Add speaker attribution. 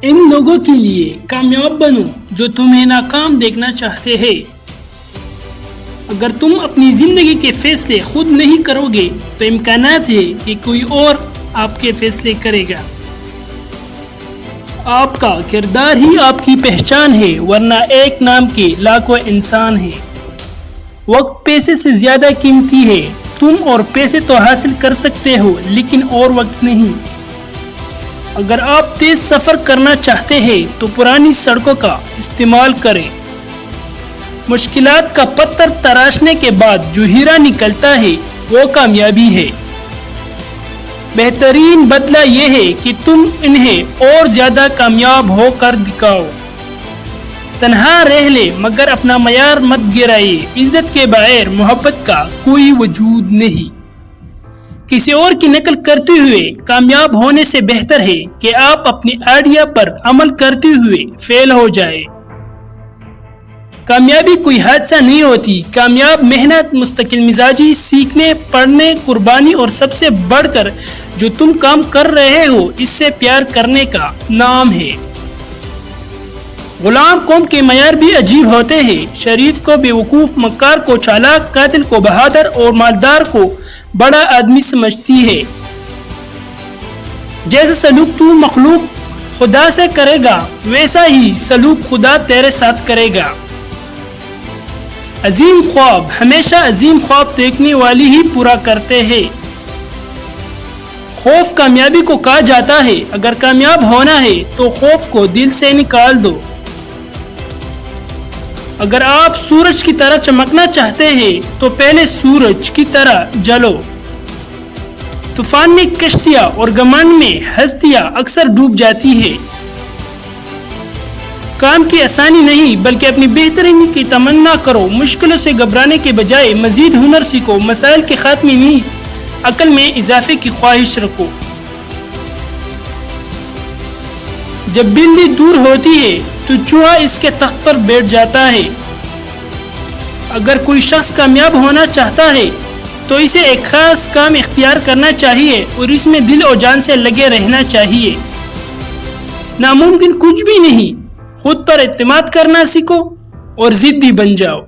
Speaker 1: ان لوگوں کے لیے کامیاب بنو جو تمہیں ناکام دیکھنا چاہتے ہیں۔ اگر تم اپنی زندگی کے فیصلے خود نہیں کرو گے تو امکانات ہے کہ کوئی اور آپ کے فیصلے کرے گا۔ آپ کا کردار ہی آپ کی پہچان ہے، ورنہ ایک نام کے لاکھوں انسان ہیں۔ وقت پیسے سے زیادہ قیمتی ہے۔ تم اور پیسے تو حاصل کر سکتے ہو لیکن اور وقت نہیں۔ اگر آپ تیز سفر کرنا چاہتے ہیں تو پرانی سڑکوں کا استعمال کریں۔ مشکلات کا پتھر تراشنے کے بعد جو ہیرا نکلتا ہے وہ کامیابی ہے۔ بہترین بدلہ یہ ہے کہ تم انہیں اور زیادہ کامیاب ہو کر دکھاؤ۔ تنہا رہ لے مگر اپنا معیار مت گرائیے۔ عزت کے بغیر محبت کا کوئی وجود نہیں۔ کسی اور کی نقل کرتے ہوئے کامیاب ہونے سے بہتر ہے کہ آپ اپنی آئیڈیا پر عمل کرتے ہوئے فیل ہو جائے۔ کامیابی کوئی حادثہ نہیں ہوتی۔ کامیاب محنت، مستقل مزاجی، سیکھنے، پڑھنے، قربانی اور سب سے بڑھ کر جو تم کام کر رہے ہو اس سے پیار کرنے کا نام ہے۔ غلام قوم کے معیار بھی عجیب ہوتے ہیں۔ شریف کو بیوقوف، مکار کو چالاک، قاتل کو بہادر اور مالدار کو بڑا آدمی سمجھتی ہے۔ جیسا سلوک تو مخلوق خدا سے کرے گا ویسا ہی سلوک خدا تیرے ساتھ کرے گا۔ عظیم خواب ہمیشہ عظیم خواب دیکھنے والی ہی پورا کرتے ہیں۔ خوف کامیابی کو کہا جاتا ہے۔ اگر کامیاب ہونا ہے تو خوف کو دل سے نکال دو۔ اگر آپ سورج کی طرح چمکنا چاہتے ہیں تو پہلے سورج کی طرح جلو۔ طوفان میں کشتیاں اور گھمنڈ میں ہستیاں اکثر ڈوب جاتی ہیں۔ کام کی آسانی نہیں بلکہ اپنی بہتری کی تمنا کرو۔ مشکلوں سے گھبرانے کے بجائے مزید ہنر سیکھو۔ مسائل کے خاتمے نہیں، عقل میں اضافے کی خواہش رکھو۔ جب بلی دور ہوتی ہے تو چوہا اس کے تخت پر بیٹھ جاتا ہے۔ اگر کوئی شخص کامیاب ہونا چاہتا ہے تو اسے ایک خاص کام اختیار کرنا چاہیے اور اس میں دل و جان سے لگے رہنا چاہیے۔ ناممکن کچھ بھی نہیں۔ خود پر اعتماد کرنا سیکھو اور ضدی بن جاؤ۔